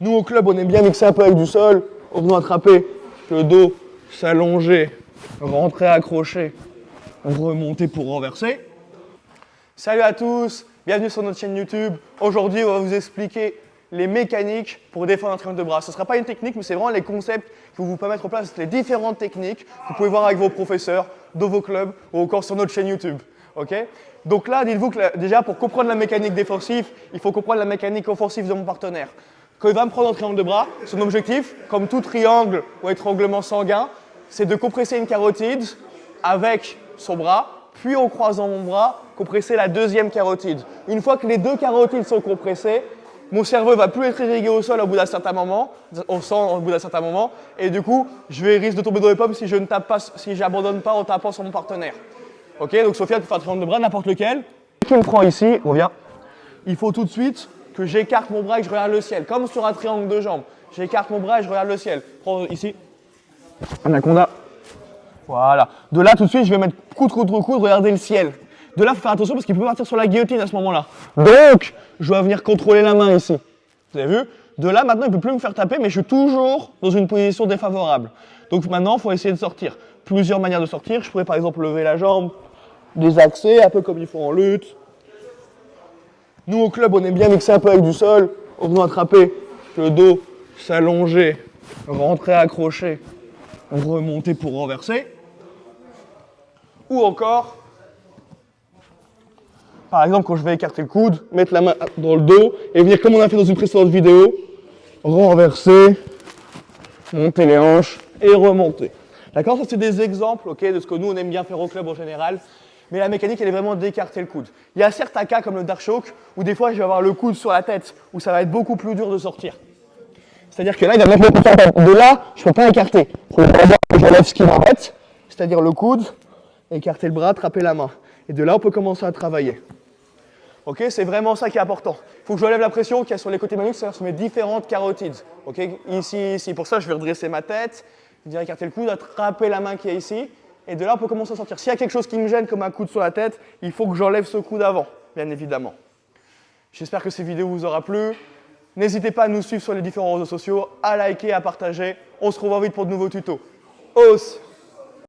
Nous, au club, on aime bien mixer un peu avec du sol. En venant attraper le dos, s'allonger, rentrer accroché, remonter pour renverser. Salut à tous, bienvenue sur notre chaîne YouTube. Aujourd'hui, on va vous expliquer les mécaniques pour défendre un triangle de bras. Ce ne sera pas une technique, mais c'est vraiment les concepts qui vont vous permettre en place les différentes techniques que vous pouvez voir avec vos professeurs, dans vos clubs ou encore sur notre chaîne YouTube. Okay. Donc là, dites-vous que déjà, pour comprendre la mécanique défensive, il faut comprendre la mécanique offensive de mon partenaire. Quand il va me prendre un triangle de bras, son objectif, comme tout triangle ou étranglement sanguin, c'est de compresser une carotide avec son bras, puis en croisant mon bras, compresser la deuxième carotide. Une fois que les deux carotides sont compressées, mon cerveau ne va plus être irrigué au sol au bout d'un certain moment, et du coup, je vais risque de tomber dans les pommes si je ne tape pas, si j'abandonne pas en tapant sur mon partenaire. Ok, donc Sofiane peut faire un triangle de bras, n'importe lequel. Qui me prend ici, on vient. Il faut tout de suite que j'écarte mon bras et que je regarde le ciel, comme sur un triangle de jambes. J'écarte mon bras et je regarde le ciel. Prends ici. Anaconda. Voilà. De là, tout de suite, je vais mettre coude contre coude, regarder le ciel. De là, il faut faire attention parce qu'il peut partir sur la guillotine à ce moment-là. Donc, je dois venir contrôler la main ici. Vous avez vu? De là, maintenant, il ne peut plus me faire taper, mais je suis toujours dans une position défavorable. Donc maintenant, il faut essayer de sortir. Plusieurs manières de sortir. Je pourrais par exemple lever la jambe, désaxer, un peu comme il faut en lutte. Nous, au club, on aime bien mixer un peu avec du sol. En venant attraper le dos, s'allonger, rentrer accroché, remonter pour renverser. Ou encore, par exemple, quand je vais écarter le coude, mettre la main dans le dos et venir, comme on a fait dans une précédente vidéo, renverser, monter les hanches et remonter. D'accord? Ça, c'est des exemples de ce que nous, on aime bien faire au club en général. Mais la mécanique, elle est vraiment d'écarter le coude. Il y a certains cas, comme le dark choke, où des fois, je vais avoir le coude sur la tête, où ça va être beaucoup plus dur de sortir. C'est-à-dire que là, il va mettre le coude sur la tête. De là, je ne peux pas écarter. Il faut d'abord que j'enlève ce qui m'arrête, c'est-à-dire le coude, écarter le bras, attraper la main. Et de là, on peut commencer à travailler. Ok, c'est vraiment ça qui est important. Il faut que je relève la pression qu'il y a sur les côtés manuels, c'est-à-dire sur mes différentes carotides. Ok, ici, ici. Pour ça, je vais redresser ma tête, venir écarter le coude, attraper la main qui est ici. Et de là, on peut commencer à sortir. S'il y a quelque chose qui me gêne, comme un coude sur la tête, il faut que j'enlève ce coude avant, bien évidemment. J'espère que cette vidéo vous aura plu. N'hésitez pas à nous suivre sur les différents réseaux sociaux, à liker, à partager. On se revoit vite pour de nouveaux tutos. Os!